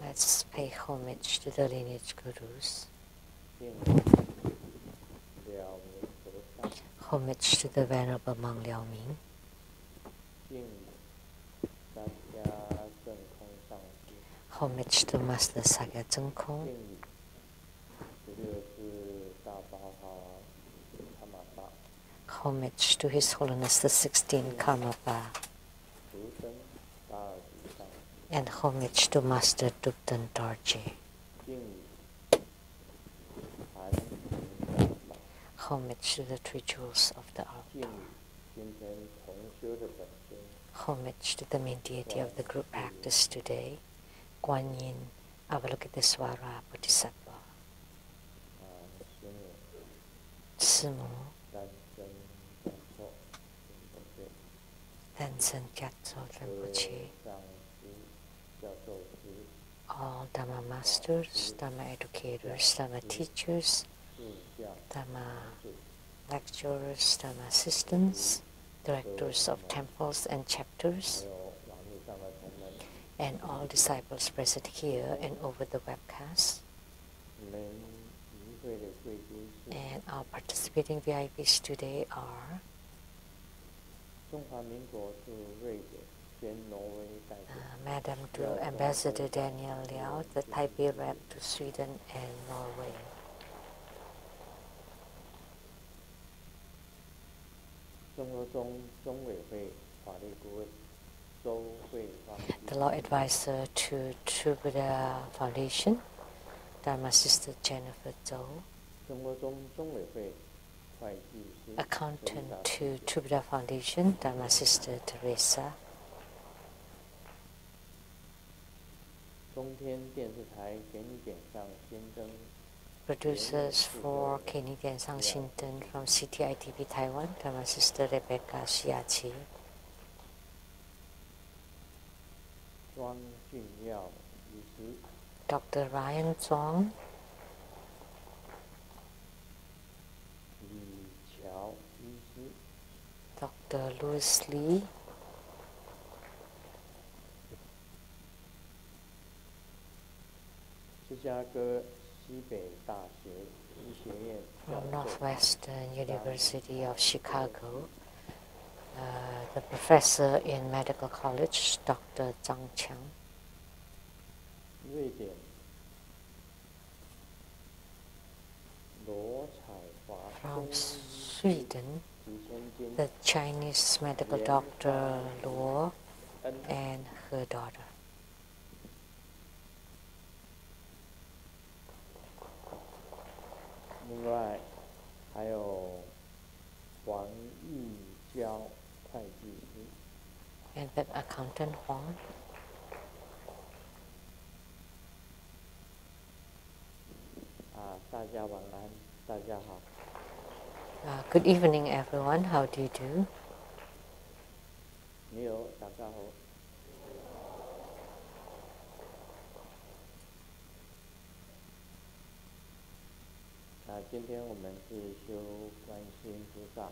Let's pay homage to the lineage gurus. Homage to the Venerable Monk Liao-Ming. Homage to Master Sakya Zeng Kong. Homage to His Holiness the 16th Karmapa. And homage to Master Dupten Dorje. Homage to the three jewels of the altar. Homage to the main deity of the group practice today, Guan Yin Avalokitesvara Bodhisattva. Simu Tenzin Gyatso Rinpoche. All Dhamma masters, Dhamma educators, Dhamma teachers, Dhamma lecturers, Dhamma assistants, directors of temples and chapters, and all disciples present here and over the webcast, and our participating VIPs today are Madam to Ambassador Daniel Liao, the Taipei rep to Sweden and Norway. The Law Advisor to True Buddha Foundation, Dharma Sister Jennifer Zhou. Accountant to True Buddha Foundation, Dharma Sister Teresa. Producers for Kenny Diansang Shinten from CTITV Taiwan, Dharma Sister Rebecca Shiachi. Dr. Ryan Zhuang. Dr. Louis Lee. From Northwestern University of Chicago, the professor in medical college, Dr. Zhang Qiang. From Sweden, the Chinese medical doctor Luo and her daughter. And then accountant Huang. Good evening, everyone. How do you do?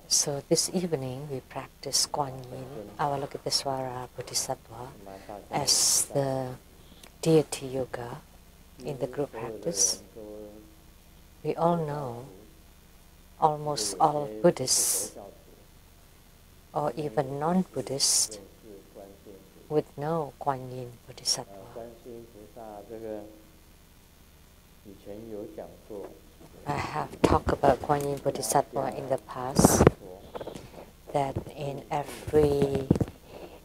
So this evening we practice Guan Yin Avalokitesvara Bodhisattva as the deity yoga in the group practice. We all know, almost all Buddhists or even non-Buddhists would know Guan Yin Bodhisattva. I have talked about Guan Yin Bodhisattva in the past, that in every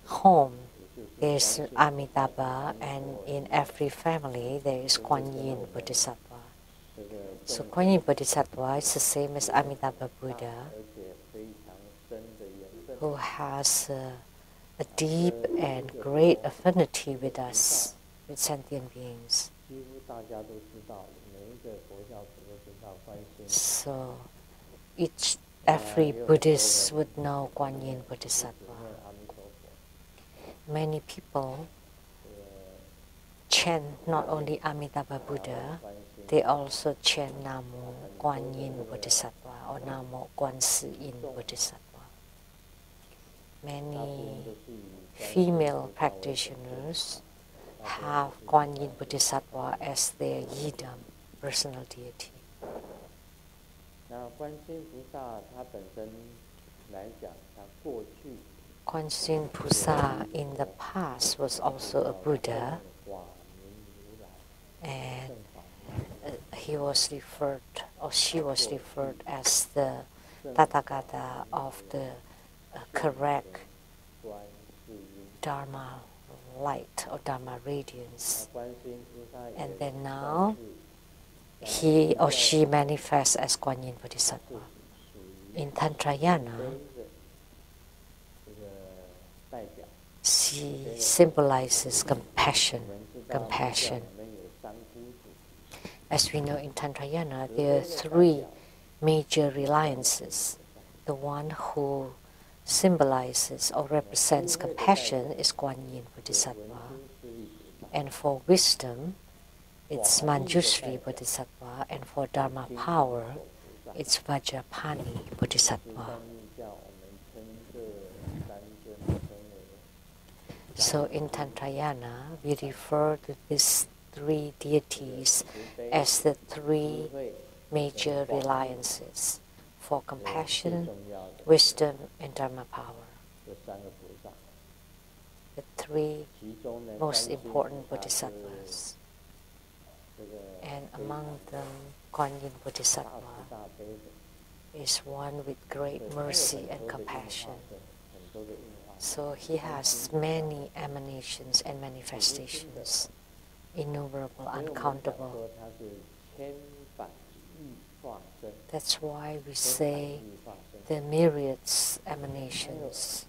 home there is Amitabha, and in every family there is Guan Yin Bodhisattva. So Guan Yin Bodhisattva is the same as Amitabha Buddha, who has a deep and great affinity with us, with sentient beings. So every Buddhist would know Guan Yin Bodhisattva. Many people chant not only Amitabha Buddha, they also chant Namo Guan Yin Bodhisattva or Namo Guan Si Yin Bodhisattva. Many female practitioners have Guan Yin Bodhisattva as their Yidam, personal deity. Guan Yin Pusa in the past was also a Buddha, and he was referred, or she was referred as the Tathagata of the correct Dharma light or Dharma radiance. And then now he or she manifests as Guan Yin Bodhisattva. In Tantrayana, she symbolizes compassion. As we know in Tantrayana, there are three major reliances. The one who symbolizes or represents compassion is Guan Yin Bodhisattva. And for wisdom, it's Manjushri Bodhisattva. And for Dharma power, it's Vajrapani Bodhisattva. So in Tantrayana, we refer to these three deities as the three major reliances for compassion, wisdom, and Dharma power. The three most important bodhisattvas. And among them, Guan Yin Bodhisattva is one with great mercy and compassion. So he has many emanations and manifestations, innumerable, uncountable. That's why we say the myriads emanations.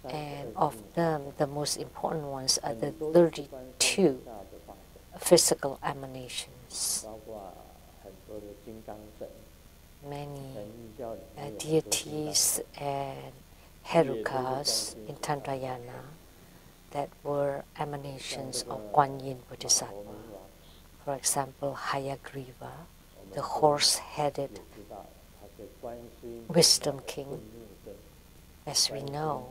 And of them, the most important ones are the 32 physical emanations. Many deities and herukas in Tantrayana that were emanations of Guan Yin Bodhisattva. For example, Hayagriva, the horse-headed wisdom king. As we know,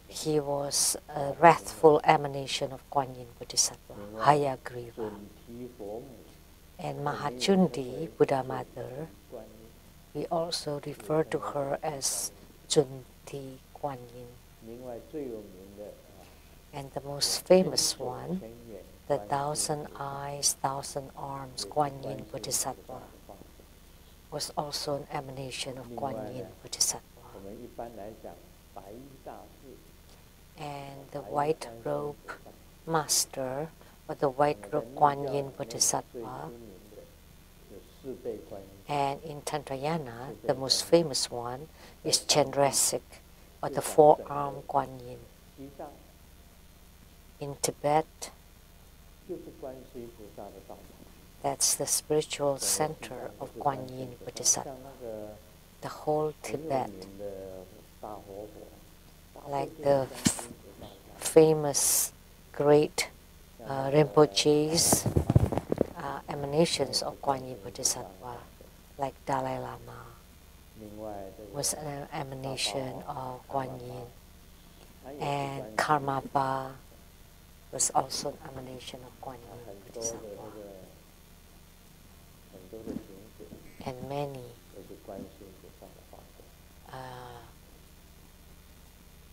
he was a wrathful emanation of Guan Yin Bodhisattva, Hayagriva. And Mahachundi, Buddha Mother, we also refer to her as Chunti Guan Yin. And the most famous one, the 1,000 eyes, 1,000 arms Guan Yin Bodhisattva, was also an emanation of Guan Yin Bodhisattva. And the white robe master, or the white robe Guan Yin Bodhisattva, and in Tantrayana, the most famous one is Chandrasik, or the four-armed Guan Yin. In Tibet, that's the spiritual center of Guan Yin Bodhisattva. The whole Tibet, like the famous great Rinpoche's emanations of Guan Yin Bodhisattva, like Dalai Lama was an emanation of Guan Yin, and Karmapa was also an emanation of Guan Yin Bodhisattva, and many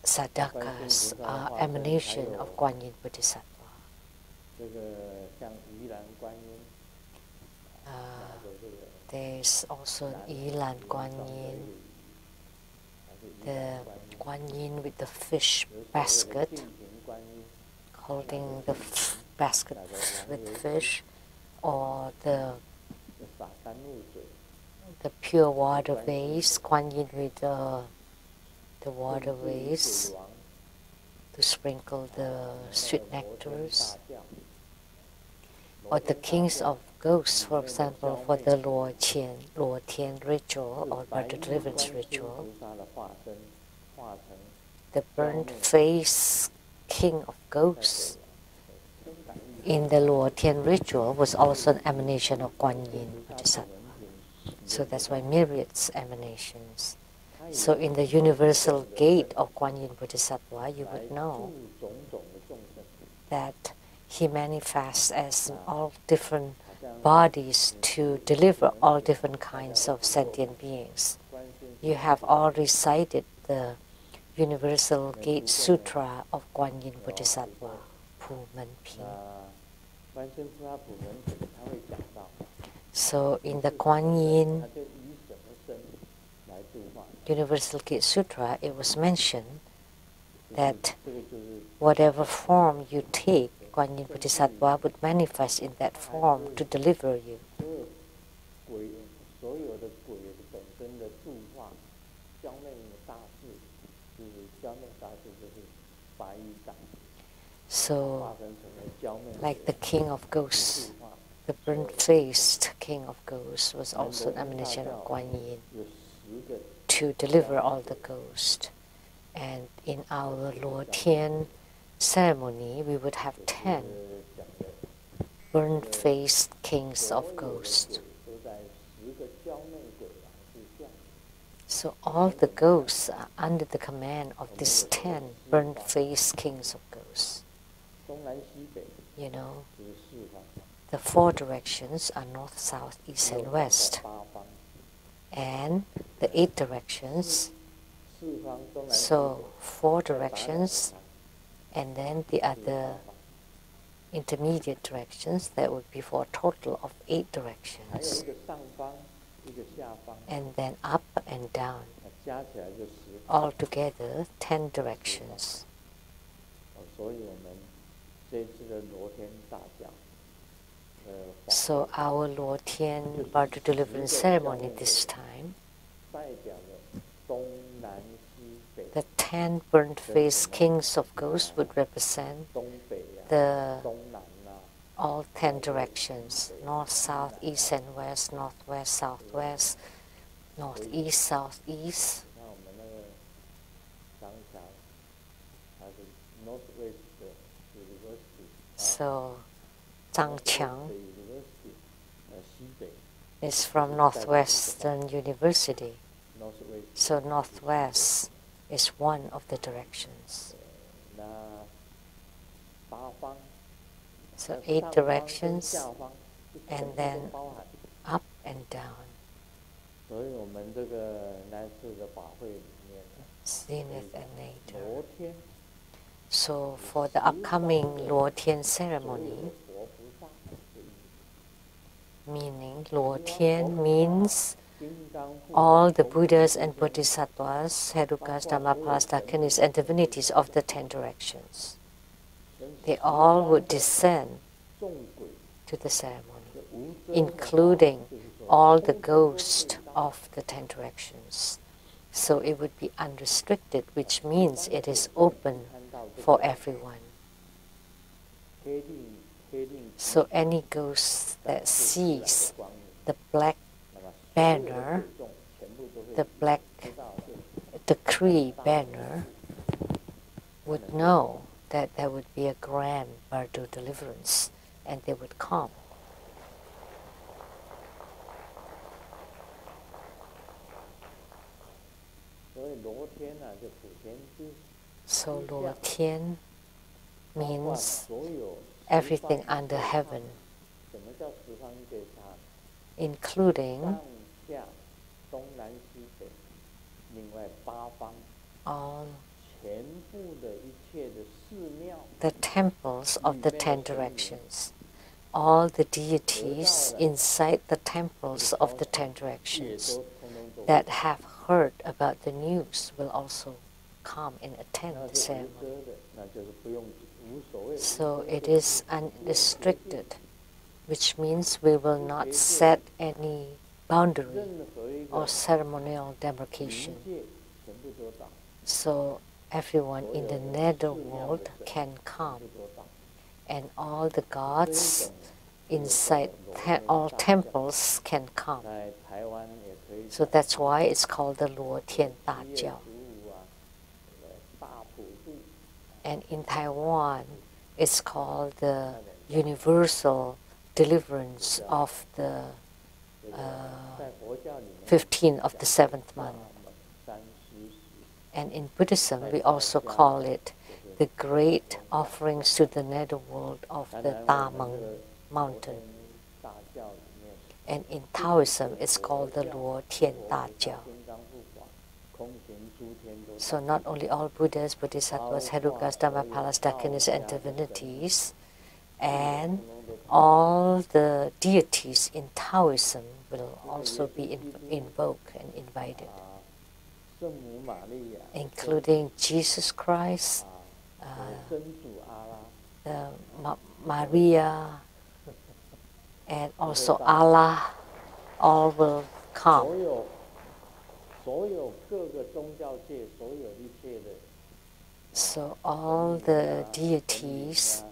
sadhakas are emanation of Guan Yin Bodhisattva. There's also an Yilan Guan Yin, the Guan Yin with the fish basket, holding the basket with fish, or the pure water vase, Guan Yin with the water vase to sprinkle the sweet nectars, or the kings of ghosts, for example, for the Luo Tian ritual or birth deliverance ritual. The burnt face king of ghosts in the Luo Tian ritual was also an emanation of Guan Yin Bodhisattva. So that's why myriads emanations. So in the universal gate of Kuan Yin Bodhisattva, you would know that he manifests as all different bodies to deliver all different kinds of sentient beings. You have all recited the Universal Gate Sutra of Kuan Yin Bodhisattva, Pu Men Ping. So in the Kuan Yin Universal Gate Sutra, it was mentioned that whatever form you take, Kuan Yin Bodhisattva would manifest in that form to deliver you. So, like the king of ghosts, the burnt-faced king of ghosts was also an emanation of Kuan Yin to deliver all the ghosts. And in our Luo Tian ceremony, we would have 10 burnt-faced kings of ghosts. So all the ghosts are under the command of these 10 burnt-faced kings of ghosts. You know, the 4 directions are north, south, east, and west. And the 8 directions, so 4 directions, and then the other intermediate directions, that would be for a total of 8 directions. And then up and down. Altogether, 10 directions. So our Luo Tian Bardo Deliverance ceremony this time, the 10 burnt-faced kings of ghosts would represent the all 10 directions, north, south, east, and west, northwest, southwest, northeast, southeast. So, Zhangqiang is from Northwestern University. So northwest is one of the directions. So 8 directions, and then up and down. Zenith and nadir. So for the upcoming Luo Tian ceremony, meaning Luo Tian means all the Buddhas and Bodhisattvas, Herukas, Dhammapas, Dakinis, and divinities of the 10 directions. They all would descend to the ceremony, including all the ghosts of the 10 directions. So it would be unrestricted, which means it is open for everyone. So any ghost that sees the black banner, the black decree banner, would know that there would be a grand Bardo deliverance, and they would come. So Luo Tian means everything under heaven, including all the temples of the 10 directions, all the deities inside the temples of the 10 directions that have heard about the news will also come and attend the ceremony. So it is unrestricted, which means we will not set any boundary or ceremonial demarcation. So everyone in the netherworld can come, and all the gods inside all temples can come. So that's why it's called the Luo Tian Da Jiao. And in Taiwan, it's called the Universal Deliverance of the 15th of the 7th month. And in Buddhism, we also call it the great offerings to the netherworld of the Tamang mountain. And in Taoism, it's called the Luo Tian Da Jiao. So not only all Buddhas, Bodhisattvas, Herukas, Dhammapalas, Dakinis, and divinities, and all the deities in Taoism will also be invoked and invited, including Jesus Christ, Maria, and also Allah, all will come. So all the deities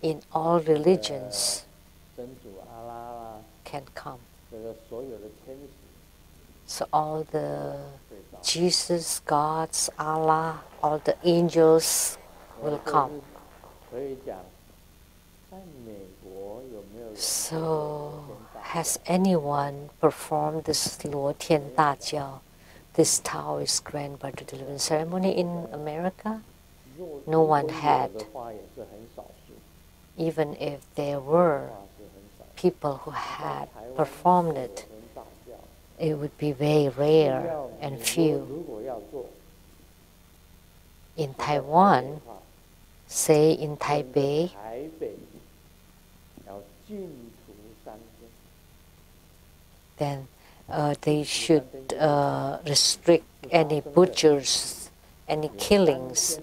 in all religions can come. So all the Jesus, gods, Allah, all the angels will come. So has anyone performed this Luo Tian Da Jiao, this Taoist grand birth deliverance ceremony in America? No one had. Even if there were people who had performed it, it would be very rare and few. In Taiwan, say in Taipei, then they should restrict any butchers, any killings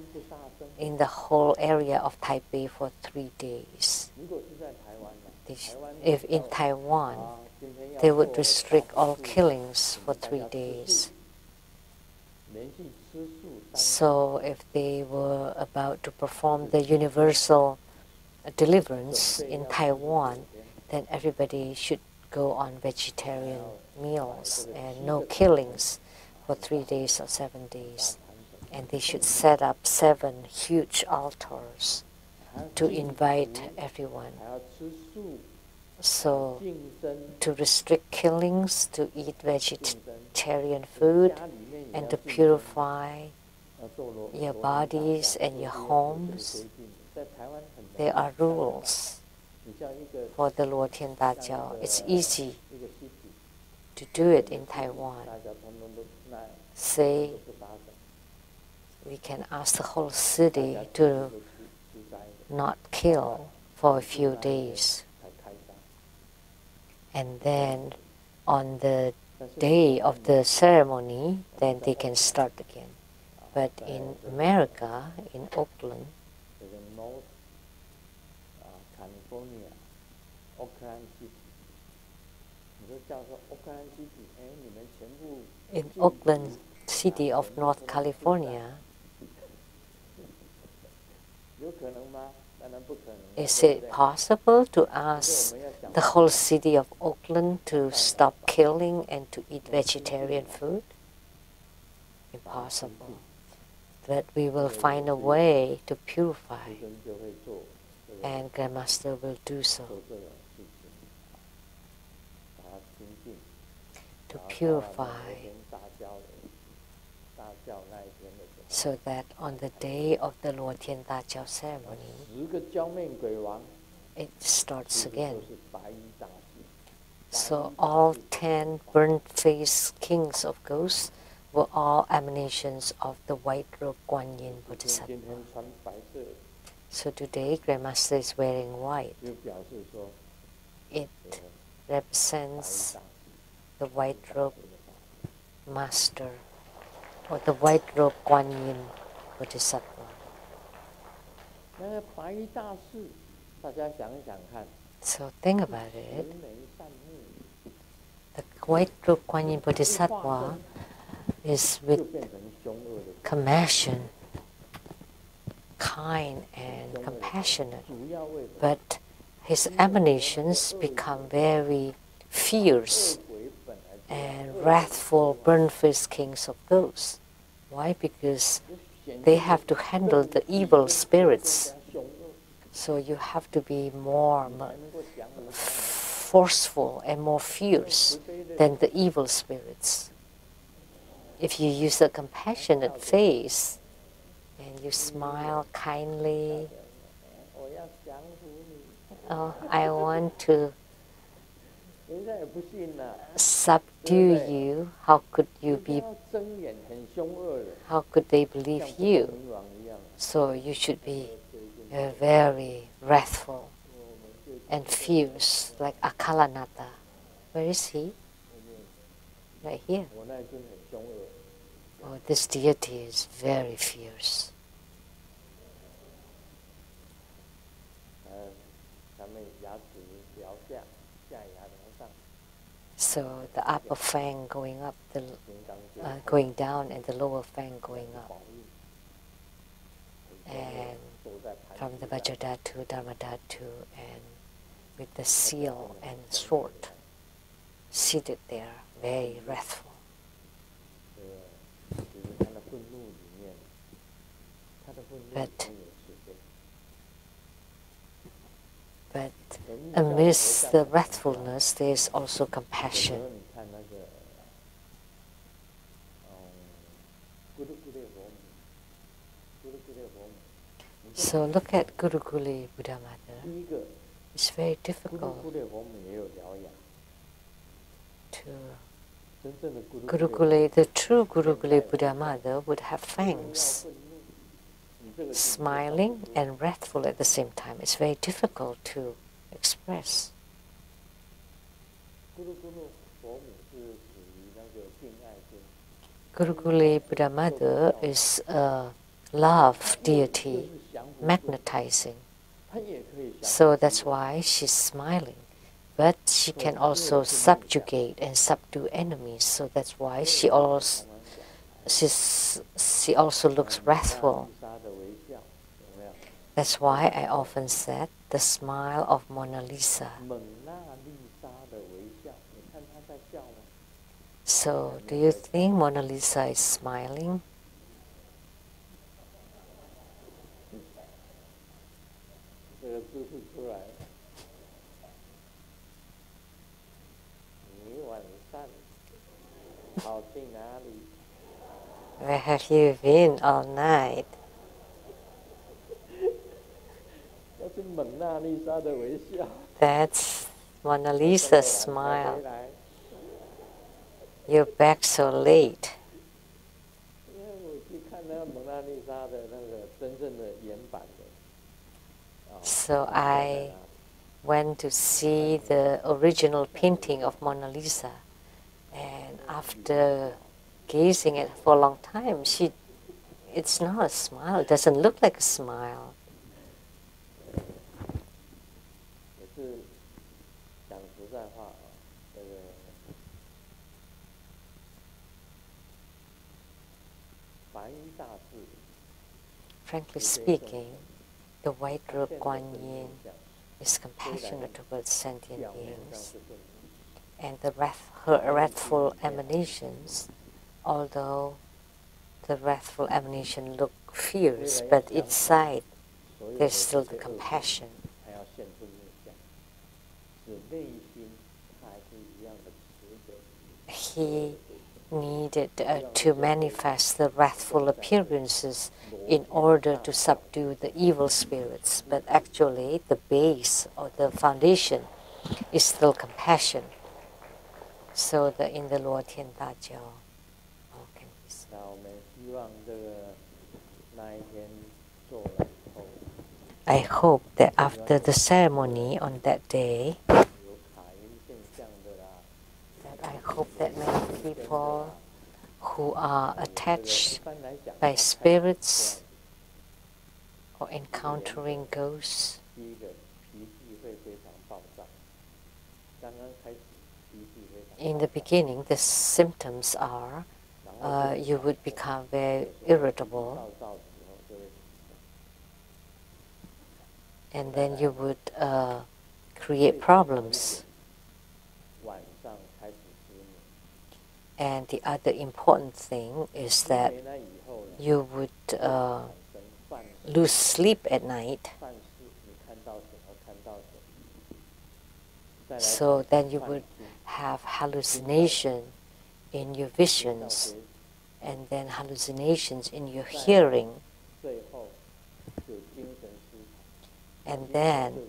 in the whole area of Taipei for 3 days. If in Taiwan, they would restrict all killings for 3 days. So if they were about to perform the universal deliverance in Taiwan, then everybody should go on vegetarian meals and no killings for 3 days or 7 days. And they should set up 7 huge altars to invite everyone. So to restrict killings, to eat vegetarian food, and to purify your bodies and your homes, there are rules for the Luo Tian Da Jiao. It's easy to do it in Taiwan. Say, we can ask the whole city to not kill for a few days. And then on the day of the ceremony, then they can start again. But in America, in Oakland, in Oakland City of North California, is it possible to ask the whole city of Oakland to stop killing and to eat vegetarian food? Impossible. But we will find a way to purify, and Grandmaster will do so. To purify, so that on the day of the Luo Tian Da Jiao ceremony, it starts again. So all 10 burnt-faced kings of ghosts were all emanations of the white robe Guan Yin Bodhisattva. So today, Grandmaster is wearing white. It represents the white robe master, or the white robe Guan Yin Bodhisattva. So think about it. The white robe Guan Yin Bodhisattva is with compassion, kind and compassionate, but his emanations become very fierce and wrathful, burnt-faced kings of ghosts. Why? Because they have to handle the evil spirits. So you have to be more forceful and more fierce than the evil spirits. if you use a compassionate face and you smile kindly, oh, I want to subdue you, how could they believe you? So you should be very wrathful and fierce, like Akalanata. Where is he? Right here. Oh, this deity is very fierce. So the upper fang going up, going down, and the lower fang going up. And from the Vajradhatu, Dharmadhatu, and with the seal and sword seated there, very wrathful. But amidst the wrathfulness, there is also compassion. So look at Gurukule Buddha Mother. It's very difficult to Gurukule, the true Gurukule Buddha Mother would have fangs, smiling and wrathful at the same time. It's very difficult to express. Gurukule Buddha Mother is a love deity, magnetizing. So that's why she's smiling. But she can also subjugate and subdue enemies. So that's why she also looks wrathful. That's why I often said the smile of Mona Lisa. So, do you think Mona Lisa is smiling? Where have you been all night? That's Mona Lisa's smile. You're back so late. So I went to see the original painting of Mona Lisa, and after gazing at it for a long time, it's not a smile. It doesn't look like a smile. Frankly speaking, the white robe Guan Yin is compassionate towards sentient beings, and her wrathful emanations, although the wrathful emanation look fierce, but inside there's still the compassion. He needed to manifest the wrathful appearances in order to subdue the evil spirits, but actually the base or the foundation is still compassion. So in the Luo Tian Da Jiao, I hope that after the ceremony on that day, I hope that many people who are attached by spirits or encountering ghosts, in the beginning the symptoms are you would become very irritable, and then you would create problems. And the other important thing is that you would lose sleep at night. So then you would have hallucination in your visions. and then hallucinations in your hearing, and then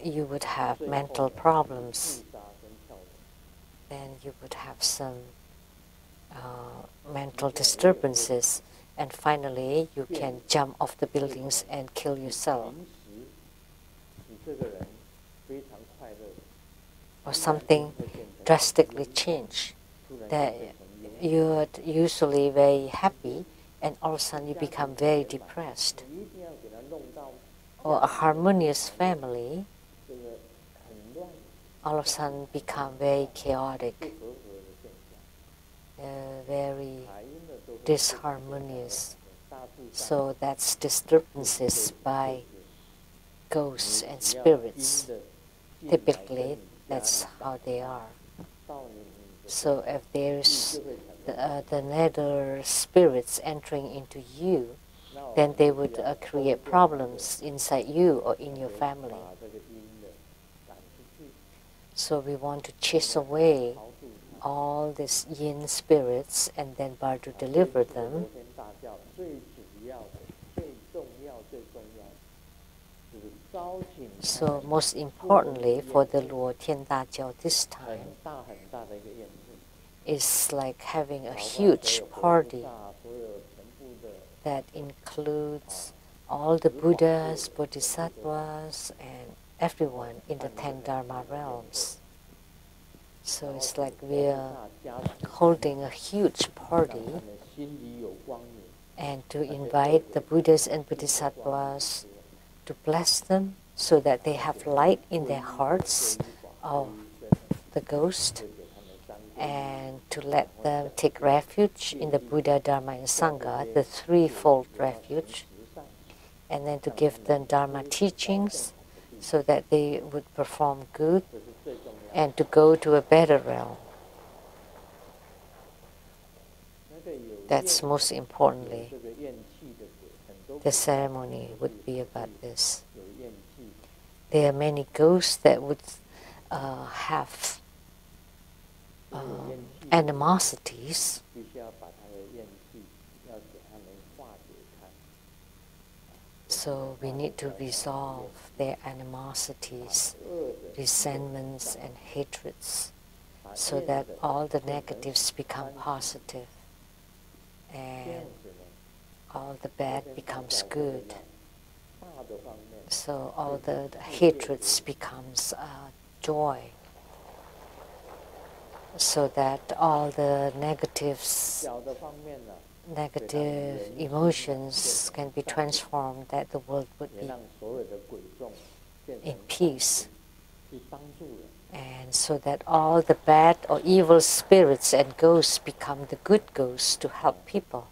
you would have mental problems, then you would have some mental disturbances, and finally you can jump off the buildings and kill yourself. Or something drastically change, that you're usually very happy and all of a sudden you become very depressed. Or a harmonious family all of a sudden become very chaotic, very disharmonious. So that's disturbances by ghosts and spirits. Typically, that's how they are. So if there's the nether spirits entering into you, then they would create problems inside you or in your family. So we want to chase away all these yin spirits and then try to deliver them. So most importantly for the Luo Tian Da Jiao this time is like having a huge party that includes all the Buddhas, Bodhisattvas, and everyone in the 10 Dharma realms. So it's like we're holding a huge party and to invite the Buddhas and Bodhisattvas to bless them so that they have light in their hearts of the ghost, and to let them take refuge in the Buddha, Dharma, and Sangha, the threefold refuge, and then to give them Dharma teachings so that they would perform good and to go to a better realm. That's most importantly. The ceremony would be about this. There are many ghosts that would have animosities. So we need to resolve their animosities, resentments and hatreds, so that all the negatives become positive and all the bad becomes good. So all the hatreds becomes joy, so that all the negative emotions can be transformed, that the world would be in peace, and so that all the bad or evil spirits and ghosts become the good ghosts to help people.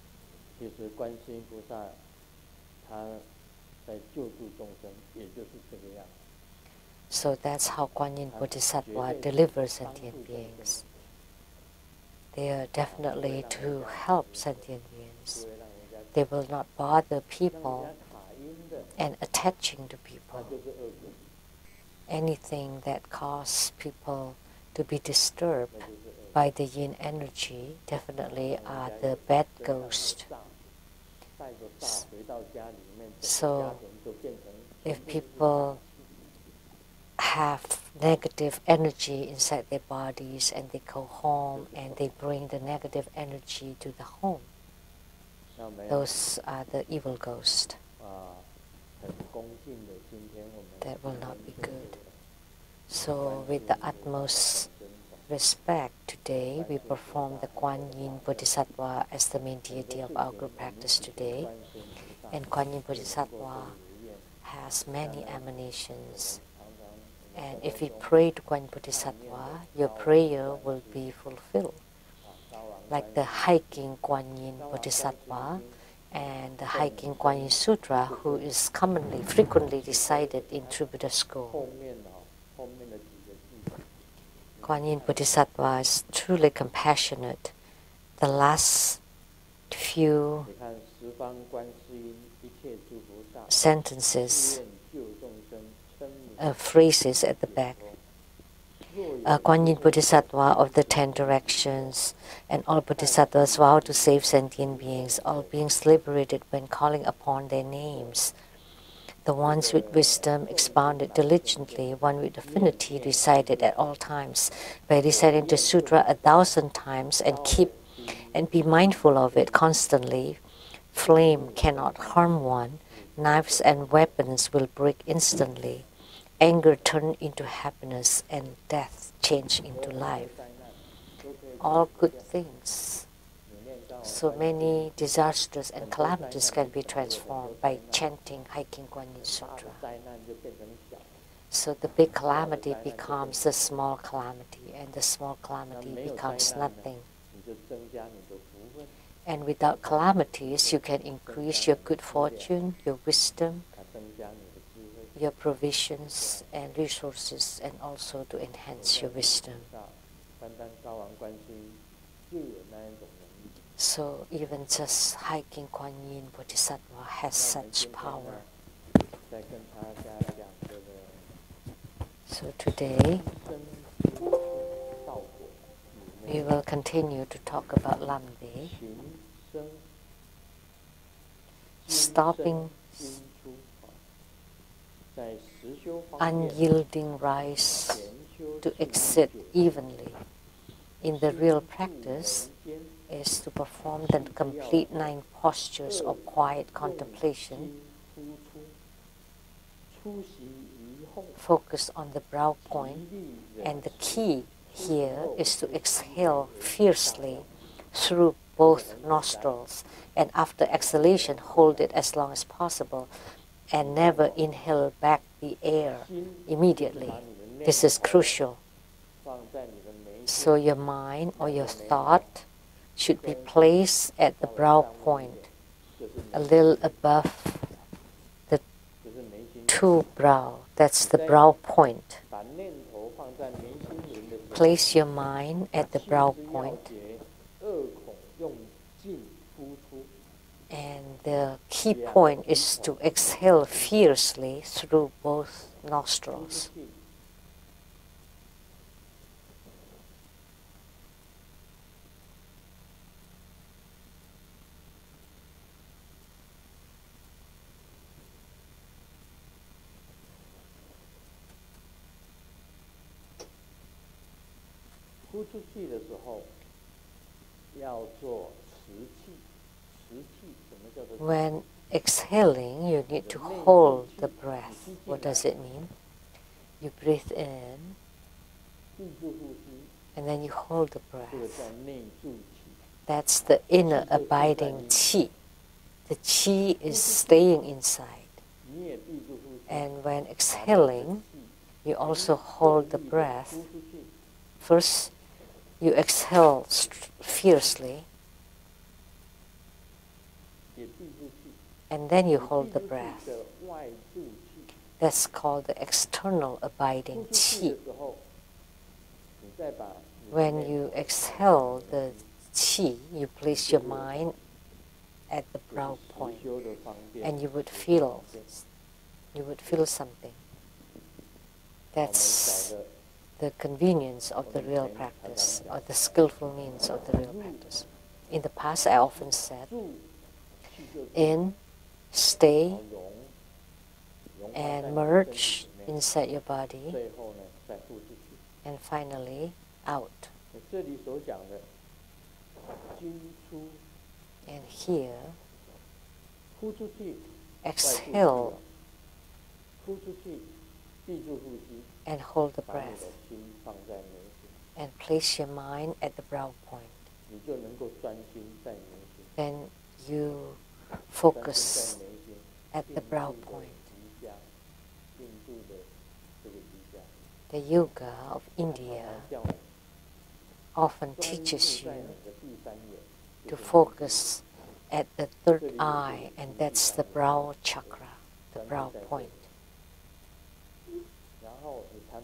So that's how Guan Yin Bodhisattva delivers sentient beings. They are definitely to help sentient beings. They will not bother people and attaching to people. Anything that causes people to be disturbed by the yin energy definitely are the bad ghosts. So if people have negative energy inside their bodies and they go home and they bring the negative energy to the home, those are the evil ghosts. That will not be good. So with the utmost respect, today we perform the Guan Yin Bodhisattva as the main deity of our group practice today. And Guan Yin Bodhisattva has many emanations. And if you pray to Guan Yin Bodhisattva, your prayer will be fulfilled. Like the hiking Guan Yin Bodhisattva and the hiking Guan Yin Sutra, who is frequently recited in True Buddha School. Guan Yin Bodhisattva is truly compassionate. The last few sentences, phrases at the back. Kuan Yin Bodhisattva of the 10 directions, and all bodhisattvas vow to save sentient beings, all beings liberated when calling upon their names. The ones with wisdom expounded diligently, one with affinity recited at all times. By reciting the sutra 1,000 times and be mindful of it constantly, flame cannot harm one, knives and weapons will break instantly, anger turn into happiness, and death change into life. All good things. So many disasters and calamities can be transformed by chanting Hiking Kuan Yin Sutra. So the big calamity becomes a small calamity, and the small calamity becomes nothing. And without calamities, you can increase your good fortune, your wisdom, your provisions and resources, and also to enhance your wisdom. So even just hiking Kuan Yin Bodhisattva has such power. So today we will continue to talk about Lamdre, stopping unyielding rise to exit evenly. In the real practice is to perform the complete 9 postures of quiet contemplation. Focus on the brow point, and the key here is to exhale fiercely through both nostrils, and after exhalation hold it as long as possible and never inhale back the air immediately. This is crucial. So your mind or your thought should be placed at the brow point, a little above the 2 brow. That's the brow point. Place your mind at the brow point, and the key point is to exhale fiercely through both nostrils. When exhaling, you need to hold the breath. What does it mean? You breathe in, and then you hold the breath. That's the inner abiding qi. The qi is staying inside. And when exhaling, you also hold the breath. First, you exhale fiercely, and then you hold the breath. That's called the external abiding qi. When you exhale the qi, you place your mind at the brow point, and you would feel something. That's the convenience of the real practice, or the skillful means of the real practice. In the past, I often said, in, stay, and merge inside your body, and finally out. And here, exhale and hold the breath, and place your mind at the brow point. Then you focus at the brow point. The yoga of India often teaches you to focus at the 3rd eye, and that's the brow chakra, the brow point.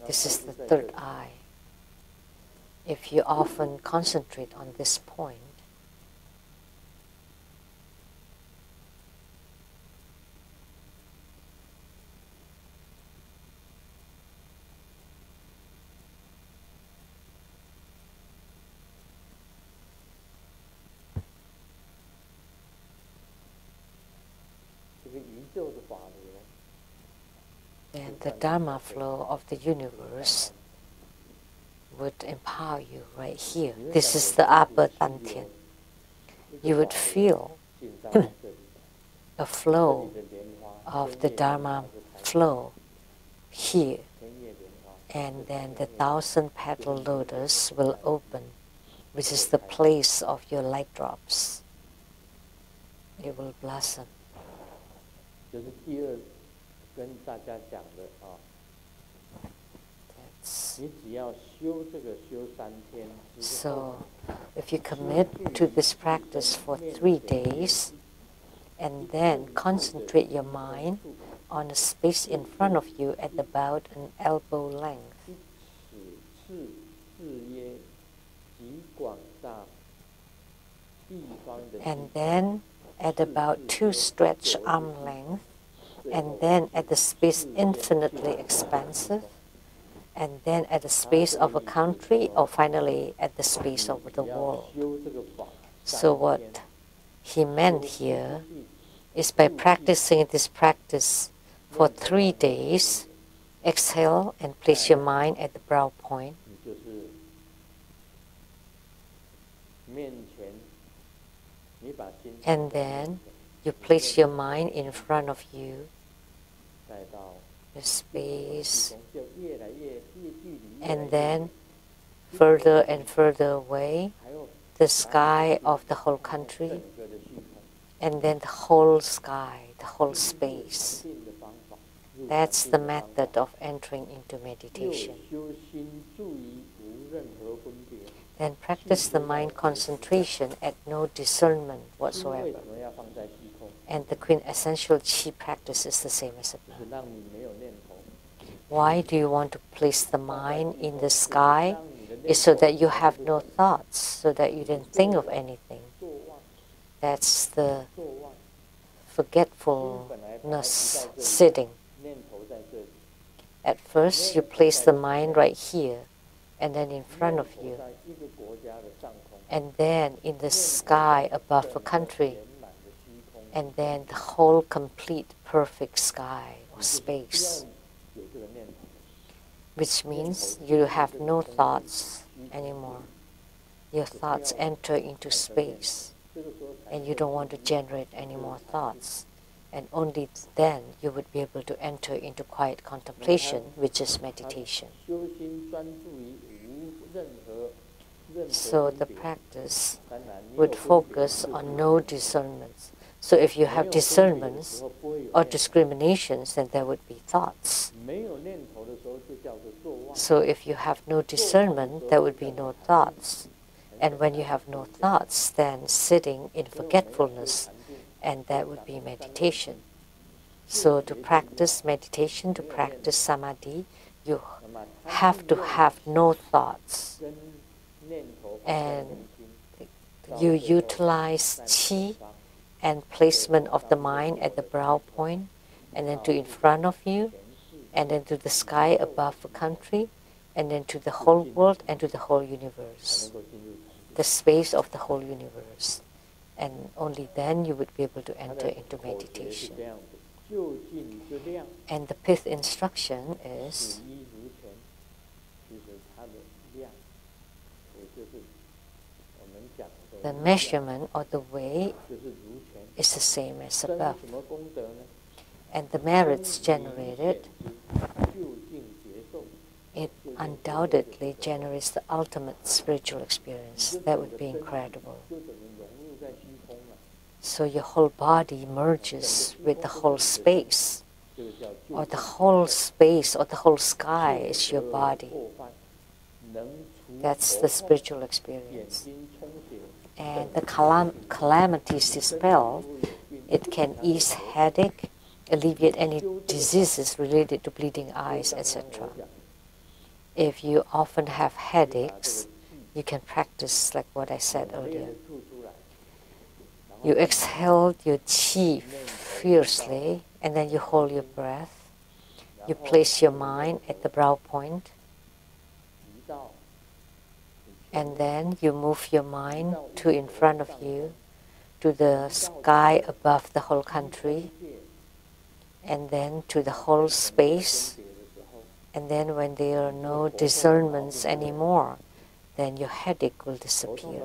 This is the 3rd eye. If you often concentrate on this point, then the Dharma flow of the universe would empower you right here. This is the upper Dantian. You would feel a flow of the Dharma flow here. And then the 1,000-petal lotus will open, which is the place of your light drops. It will blossom. So, if you commit to this practice for 3 days, and then concentrate your mind on a space in front of you at about an elbow length. And then at about 2 stretch arm length, and then at the space infinitely expansive, and then at the space of a country, or finally at the space of the world. So what he meant here is by practicing this practice for 3 days, exhale and place your mind at the brow point. And then you place your mind in front of you, the space, and then further and further away, the sky of the whole country, and then the whole sky, the whole space. That's the method of entering into meditation. Then practice the mind concentration at no discernment whatsoever. And the quintessential Qi practice is the same as above. Why do you want to place the mind in the sky? It's so that you have no thoughts, so that you didn't think of anything. That's the forgetfulness sitting. At first, you place the mind right here, and then in front of you, and then in the sky above a country, and then the whole complete perfect sky or space, which means you have no thoughts anymore. Your thoughts enter into space, and you don't want to generate any more thoughts. And only then you would be able to enter into quiet contemplation, which is meditation. So the practice would focus on no discernments. So if you have discernments or discriminations, then there would be thoughts. So if you have no discernment, there would be no thoughts. And when you have no thoughts, then sitting in forgetfulness, and that would be meditation. So to practice meditation, to practice samadhi, you have to have no thoughts. And you utilize qi and placement of the mind at the brow point, and then to in front of you, and then to the sky above the country, and then to the whole world and to the whole universe, the space of the whole universe. And only then you would be able to enter into meditation. And the fifth instruction is the measurement or the way is the same as above. And the merits generated, it undoubtedly generates the ultimate spiritual experience. That would be incredible. So your whole body merges with the whole space, or the whole space or the whole sky is your body. That's the spiritual experience. And the calamities dispelled, it can ease headache, alleviate any diseases related to bleeding eyes, etc. If you often have headaches, you can practice like what I said earlier. You exhale your qi fiercely, and then you hold your breath. You place your mind at the brow point, and then you move your mind to in front of you, to the sky above the whole country, and then to the whole space. And then when there are no discernments anymore, then your headache will disappear.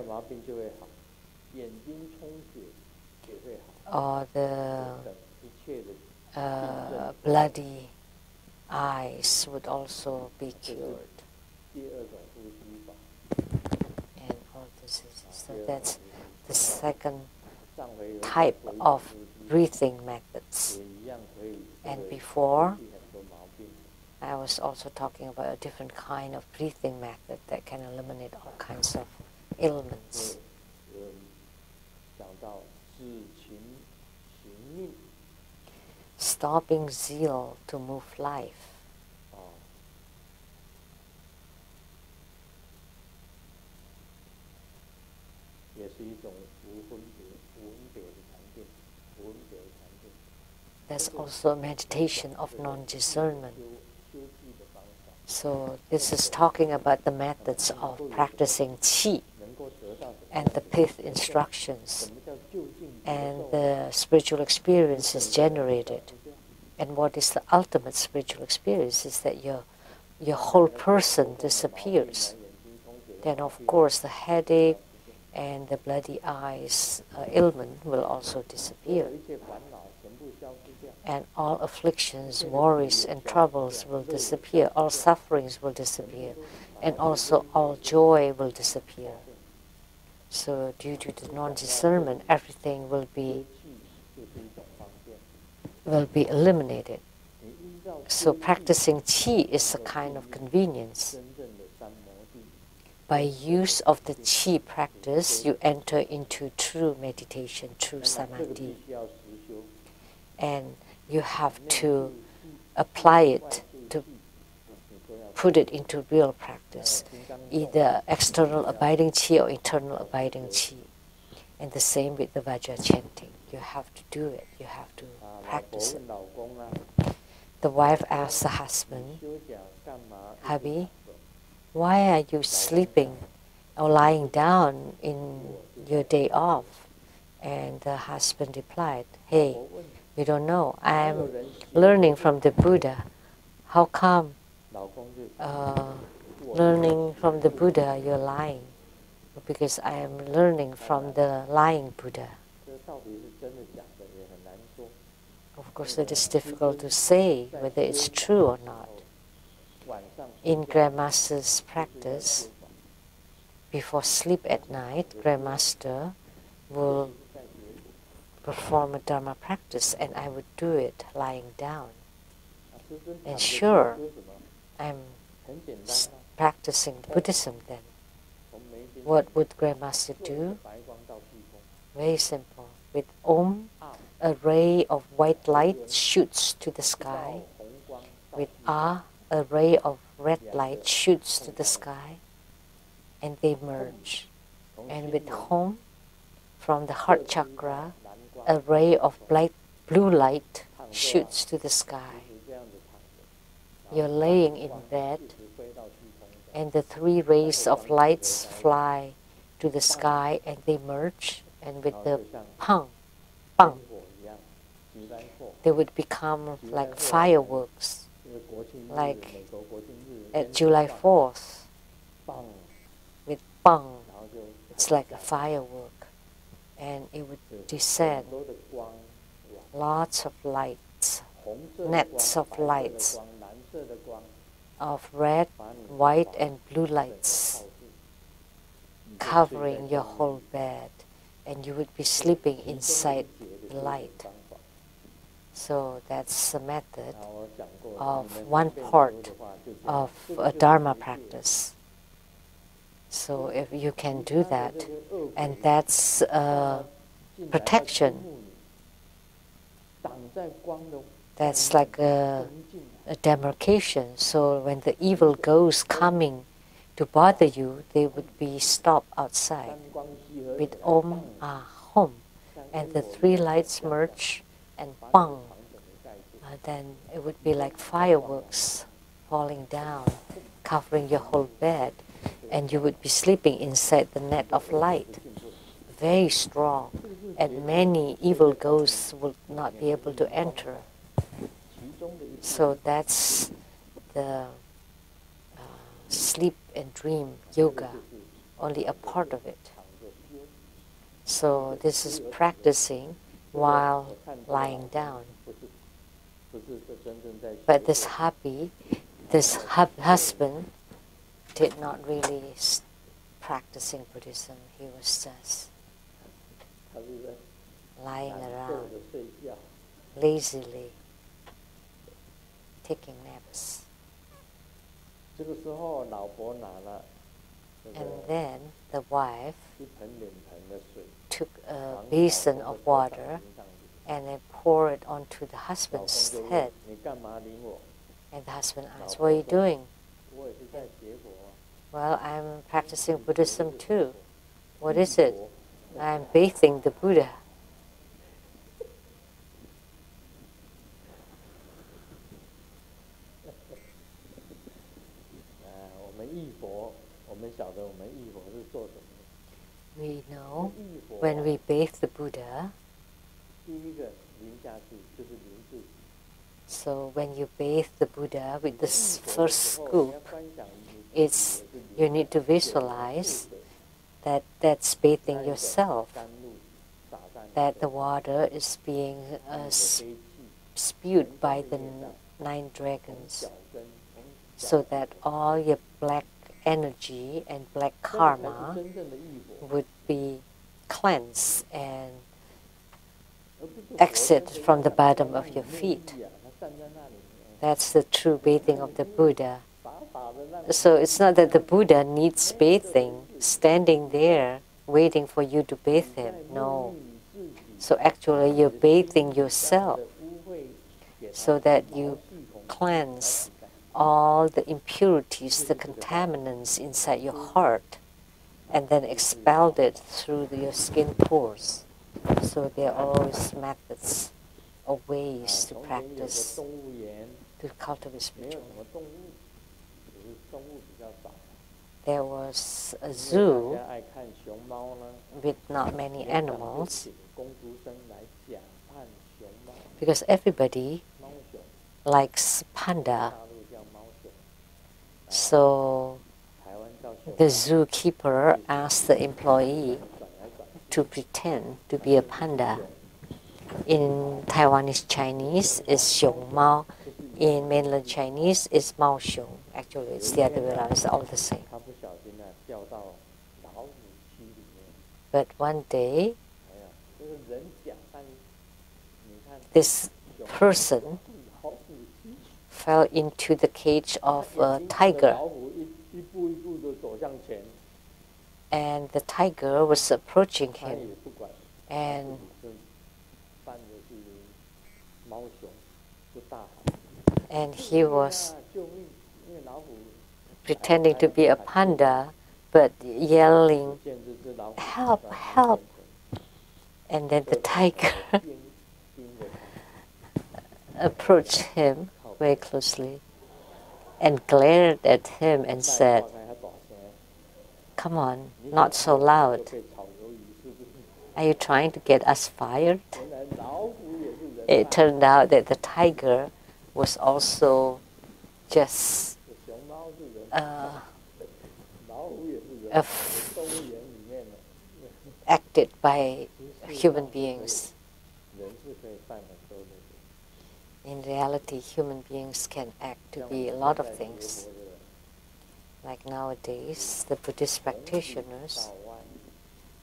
Or the bloody eyes would also be cured. And all diseases. So that's the second type of breathing methods. And before, I was also talking about a different kind of breathing method that can eliminate all kinds of ailments. Stopping zeal to move life. That's also a meditation of non-discernment. So this is talking about the methods of practicing qi and the pith instructions and the spiritual experiences generated. And what is the ultimate spiritual experience is that your whole person disappears. Then of course the headache and the bloody eyes ailment will also disappear. And all afflictions, worries and troubles will disappear. All sufferings will disappear. And also all joy will disappear. So due to the non-discernment, everything will be eliminated. So practicing qi is a kind of convenience. By use of the qi practice, you enter into true meditation, true samadhi. And you have to apply it, to put it into real practice, either external abiding qi or internal abiding qi. And the same with the Vajra chanting. You have to do it, you have to practice it. The wife asked the husband, "Hubby, why are you sleeping or lying down in your day off?" And the husband replied, "Hey, you don't know. I'm learning from the Buddha." "How come learning from the Buddha you're lying?" "Because I am learning from the lying Buddha." Of course, it is difficult to say whether it's true or not. In Grandmaster's practice, before sleep at night, Grandmaster will perform a Dharma practice, and I would do it lying down. And sure, I'm practicing Buddhism then. What would Grandmaster do? Very simple. With Om, a ray of white light shoots to the sky. With Ah, a ray of red light shoots to the sky, and they merge. And with Hom, from the heart chakra, a ray of blue light shoots to the sky. You're laying in bed, and the three rays of lights fly to the sky, and they merge, and with the pang, pang, they would become like fireworks, like at July 4th, with pang, it's like a firework, and it would descend, lots of lights, nets of lights, of red, white and blue lights, covering your whole bed, and you would be sleeping inside the light. So that's the method of one part of a Dharma practice. So if you can do that, and that's protection, that's like a demarcation. So when the evil ghosts coming to bother you, they would be stopped outside with Om, Ah, Hom, and the three lights merge and Pang. Then it would be like fireworks falling down, covering your whole bed, and you would be sleeping inside the net of light, very strong, and many evil ghosts would not be able to enter. So that's the sleep and dream yoga, only a part of it. So this is practicing while lying down. But this husband did not really practicing Buddhism. He was just lying around lazily, taking naps. And then the wife took a basin of water and then poured it onto the husband's head. And the husband asked, "What are you doing?" "Well, I'm practicing Buddhism too." "What is it?" "I'm bathing the Buddha." We know when we bathe the Buddha, so when you bathe the Buddha with this first scoop, you need to visualize that that's bathing yourself, that the water is being spewed by the 9 dragons, so that all your black energy and black karma would be cleansed and exit from the bottom of your feet. That's the true bathing of the Buddha. So it's not that the Buddha needs bathing, standing there waiting for you to bathe him. No. So actually you're bathing yourself so that you cleanse all the impurities, the contaminants inside your heart, and then expelled it through your skin pores. So there are always methods or ways to practice, to cultivate spirituality. There was a zoo with not many animals, because everybody likes panda. So the zookeeper asked the employee to pretend to be a panda. In Taiwanese Chinese, it's xiong mao. In mainland Chinese, it's mao xiong. Actually, it's the other way around. It's all the same. But one day, this person fell into the cage of a tiger. And the tiger was approaching him. And he was pretending to be a panda, but yelling, "Help, help!" And then the tiger approached him very closely and glared at him and said, "Come on, not so loud. Are you trying to get us fired?" It turned out that the tiger was also just acted by human beings. In reality, human beings can act to be a lot of things. Like nowadays, the Buddhist practitioners,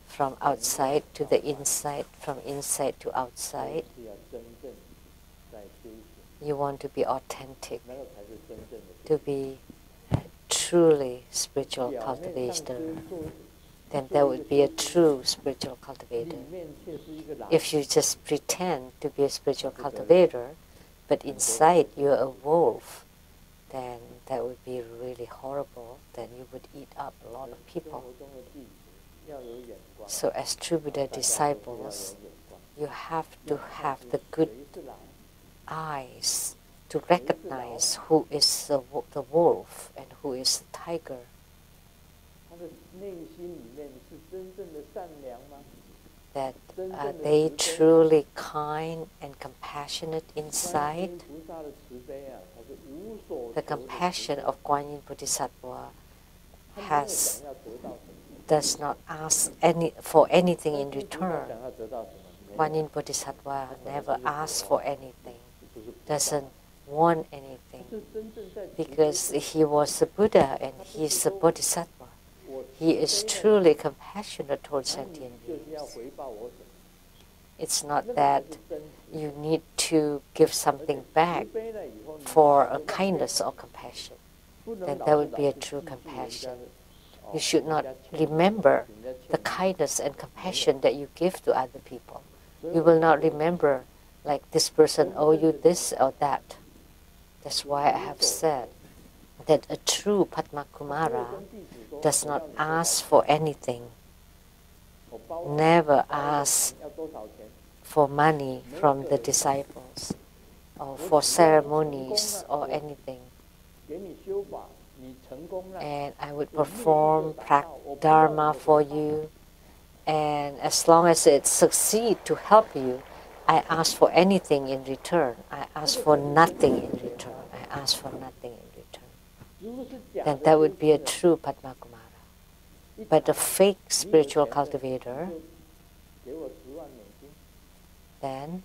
from outside to the inside, from inside to outside, you want to be authentic, to be truly spiritual cultivator, then there would be a true spiritual cultivator. If you just pretend to be a spiritual cultivator, but inside you're a wolf, then that would be really horrible. Then you would eat up a lot of people. So as true Buddha disciples, you have to have the good eyes to recognize who is the wolf and who is the tiger. that are they truly kind and compassionate inside? The compassion of Guan Yin Bodhisattva does not ask for anything in return. Guan Yin Bodhisattva never asks for anything, doesn't want anything, because he was a Buddha and he is a Bodhisattva. He is truly compassionate towards sentient beings. It's not that you need to give something back for a kindness or compassion. Then that would be a true compassion. You should not remember the kindness and compassion that you give to other people. You will not remember, like, this person owe you this or that. That's why I have said that a true Padma Kumara does not ask for anything, never asks for money from the disciples or for ceremonies or anything. And I would perform dharma for you, and as long as it succeeds to help you, I ask for anything in return. I ask for nothing in return. I ask for nothing in return. Then that would be a true Padma Kumara. But a fake spiritual cultivator, then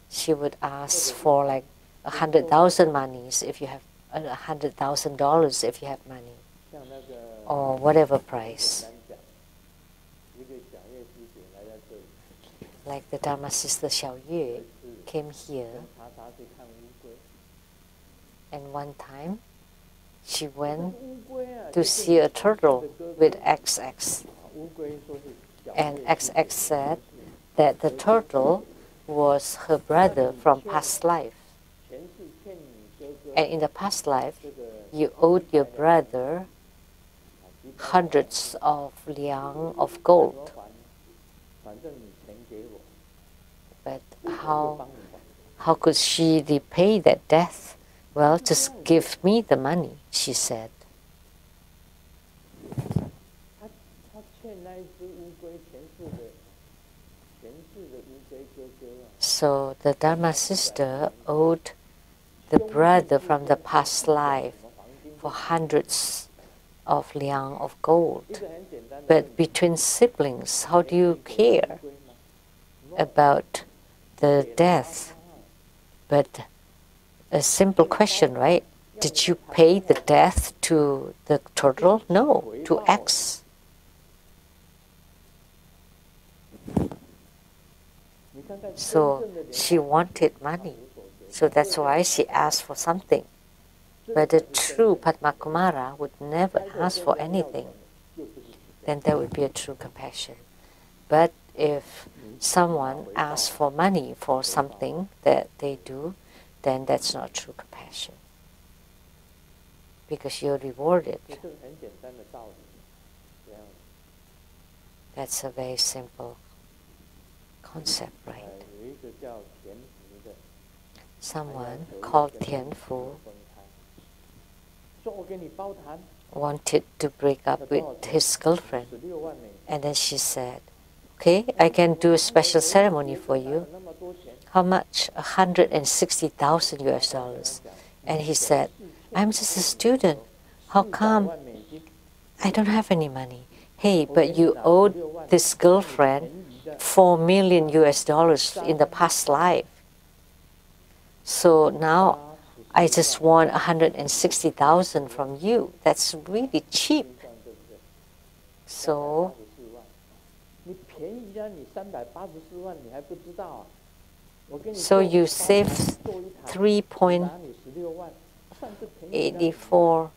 she would ask for like 100,000 monies if you have $100,000 if you have money, or whatever price. Like the Dharma sister Xiao Yue came here, and one time she went to see a turtle with XX, and XX said that the turtle was her brother from past life. And in the past life, you owed your brother hundreds of liang of gold. But how could she repay that debt? Well, just give me the money, she said. So the Dharma sister owed the brother from the past life for hundreds of liang of gold. But between siblings, how do you care about the death? But a simple question, right? Did you pay the death to the turtle? No, to X. So she wanted money. So that's why she asked for something. But a true Padma Kumara would never ask for anything. Then there would be a true compassion. But if someone asks for money for something that they do, then that's not true compassion. Because you're rewarded. That's a very simple concept, right? Someone called Tian Fu wanted to break up with his girlfriend. And then she said, okay, I can do a special ceremony for you. How much? 160,000 US dollars. And he said, I'm just a student. How come? I don't have any money. Hey, but you owed this girlfriend 4 million US dollars in the past life. So now I just want 160,000 from you. That's really cheap. So you saved 3.84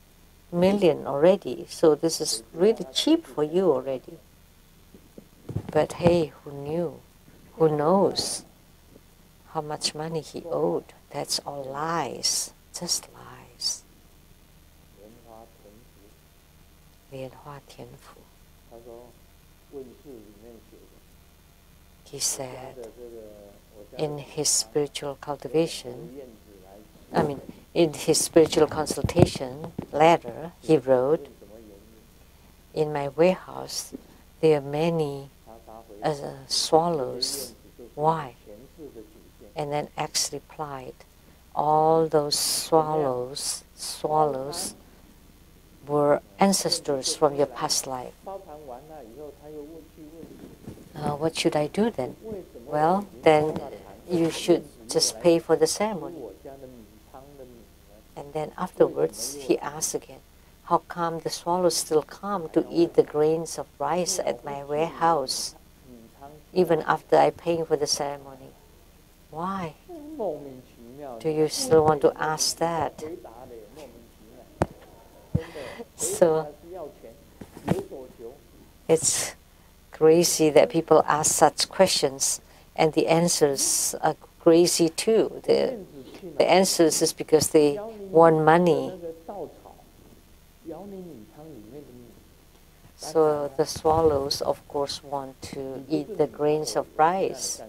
million already. So this is really cheap for you already. But hey, who knew? Who knows how much money he owed? That's all lies, just lies. Lian Hua Tian Fu. He said in his spiritual cultivation, in his spiritual consultation letter, he wrote, in my warehouse there are many swallows. Why? And then X replied, all those swallows were ancestors from your past life. What should I do then? Well, then you should just pay for the ceremony. And then afterwards, he asked again, how come the swallows still come to eat the grains of rice at my warehouse, even after I paying for the ceremony? Why? Do you still want to ask that? So it's crazy that people ask such questions, and the answers are crazy too. The answers is because they want money. So the swallows, of course, want to eat the grains of rice.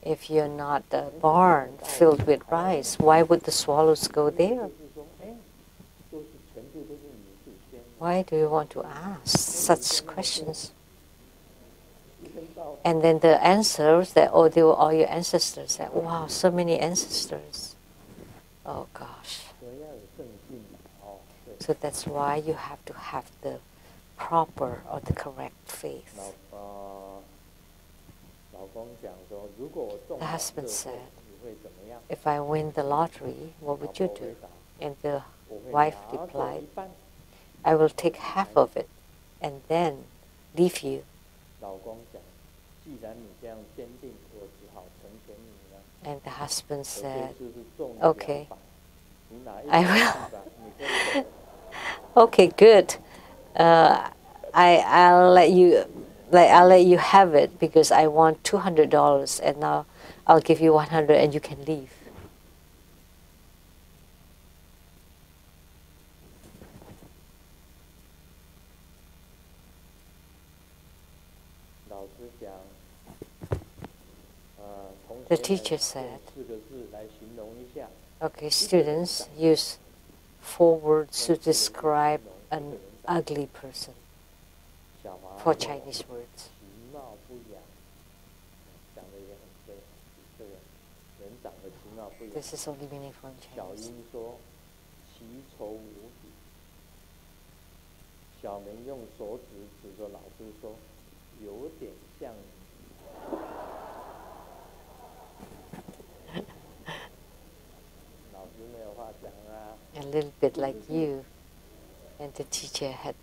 If you're not a barn filled with rice, why would the swallows go there? Why do you want to ask such questions? And then the answers that, oh, they were all your ancestors. That, wow, so many ancestors. Oh gosh. So that's why you have to have the proper or the correct faith. The husband said, if I win the lottery, what would you do? And the wife replied, I will take half of it and then leave you. And the husband said, okay, I will. Okay, good. I'll let you have it because I want $200, and now I'll give you 100, and you can leave. The teacher said, okay, students, use 4 words to describe an ugly person. 4 Chinese words. This is only meaningful in Chinese. 小明用手指指着老师说，有点像你。老师没有话讲啊。A little bit like you, and the teacher had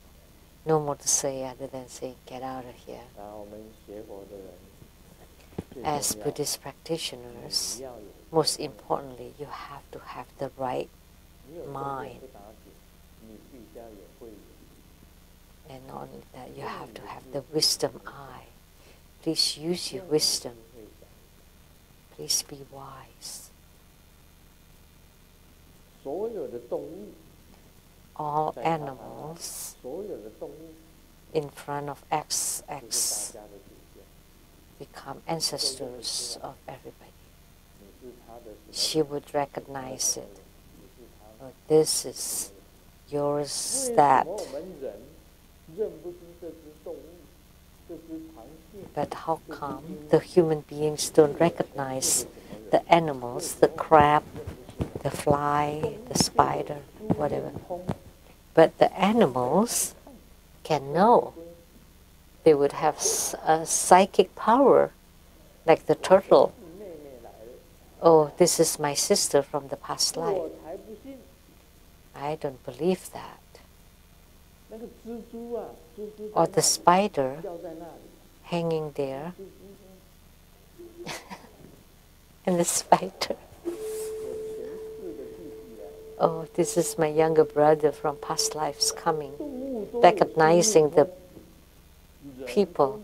no more to say other than saying, "Get out of here." 然后我们学佛的人 As Buddhist practitioners, most importantly, you have to have the right mind. And not only that, you have to have the wisdom eye. Please use your wisdom. Please be wise. All animals in front of XX become ancestors of everybody. She would recognize it. Oh, this is yours, that. But how come the human beings don't recognize the animals, the crab, the fly, the spider, whatever? But the animals can know. They would have a psychic power, like the turtle. Oh, this is my sister from the past life. I don't believe that. Or the spider hanging there. And the spider. Oh, this is my younger brother from past lives coming, recognizing the people.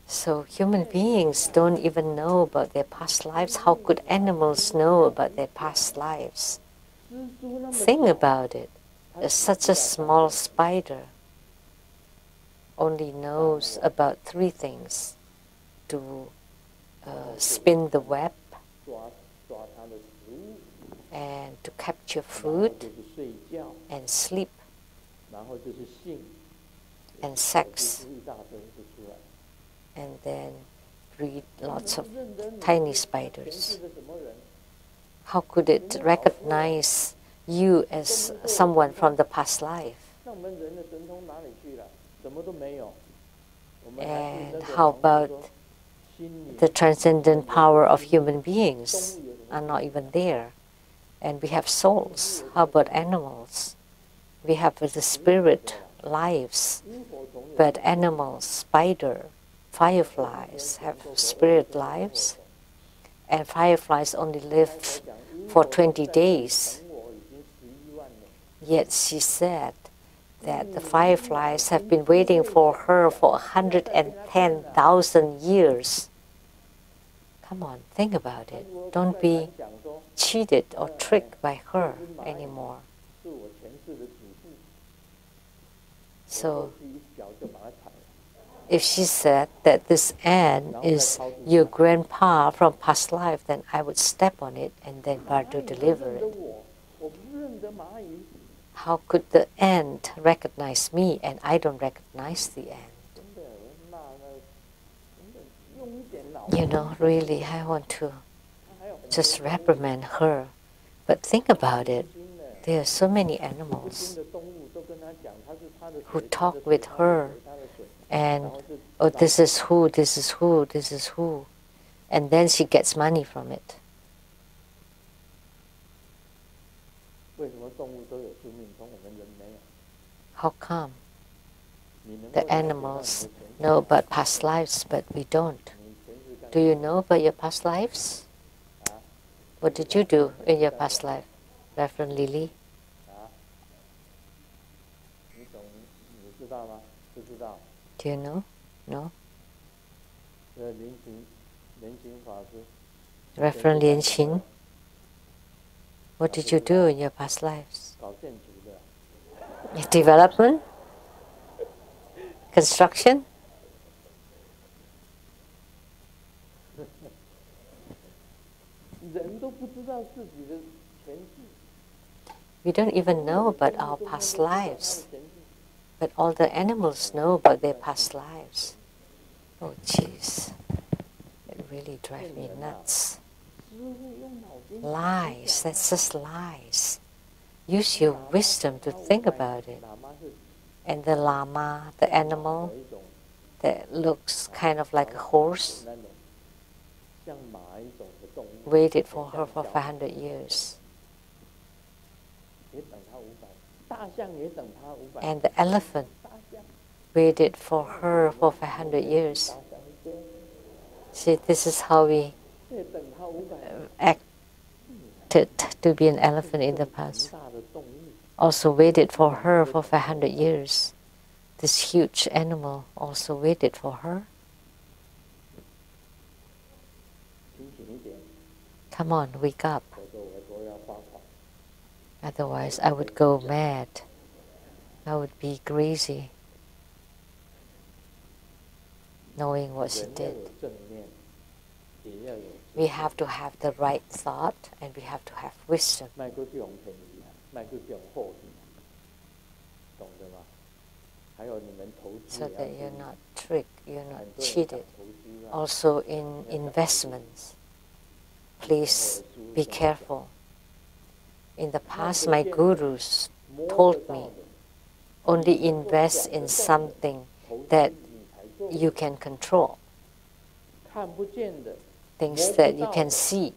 So human beings don't even know about their past lives. How could animals know about their past lives? Think about it. Such a small spider only knows about 3 things: to spin the web, and to capture food, and sleep. and sex, and then breed lots of tiny spiders. How could it recognize you as someone from the past life? And how about the transcendent power of human beings are not even there? And we have souls. How about animals? We have the spirit lives, but animals, spider, fireflies have spirit lives, and fireflies only live for 20 days. Yet she said that the fireflies have been waiting for her for 110,000 years. Come on, think about it. Don't be cheated or tricked by her anymore. So, if she said that this ant is your grandpa from past life, then I would step on it and then try to deliver it. How could the ant recognize me and I don't recognize the ant? You know, really, I want to just reprimand her. But think about it. There are so many animals who talk with her and, oh, this is who, this is who, this is who. And then she gets money from it. How come? The animals know about past lives, but we don't. Do you know about your past lives? What did you do in your past life, Reverend Lily? Do you know? No? Reverend Lian Xin, what did you do in your past lives? Development? Construction? We don't even know about our past lives, but all the animals know about their past lives. Oh, jeez. It really drives me nuts. Lies, that's just lies. Use your wisdom to think about it. And the llama, the animal that looks kind of like a horse, waited for her for 500 years. And the elephant waited for her for 500 years. See, this is how we acted to be an elephant in the past. Also waited for her for 500 years. This huge animal also waited for her. Come on, wake up. Otherwise, I would go mad. I would be crazy, knowing what she did. We have to have the right thought, and we have to have wisdom. So that you're not tricked, you're not cheated. Also in investments, please be careful. In the past, my gurus told me, only invest in something that you can control, things that you can see.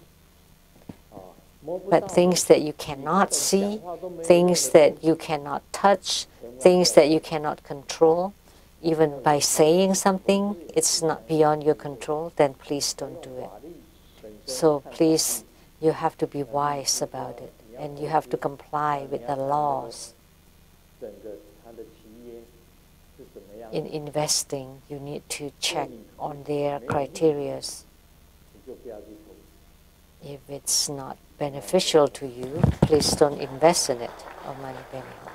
But things that you cannot see, things that you cannot touch, things that you cannot control, even by saying something, it's not beyond your control, then please don't do it. So please, you have to be wise about it, and you have to comply with the laws. In investing, you need to check on their criteria. If it's not beneficial to you, please don't invest in it. Om Mani Padme Hum.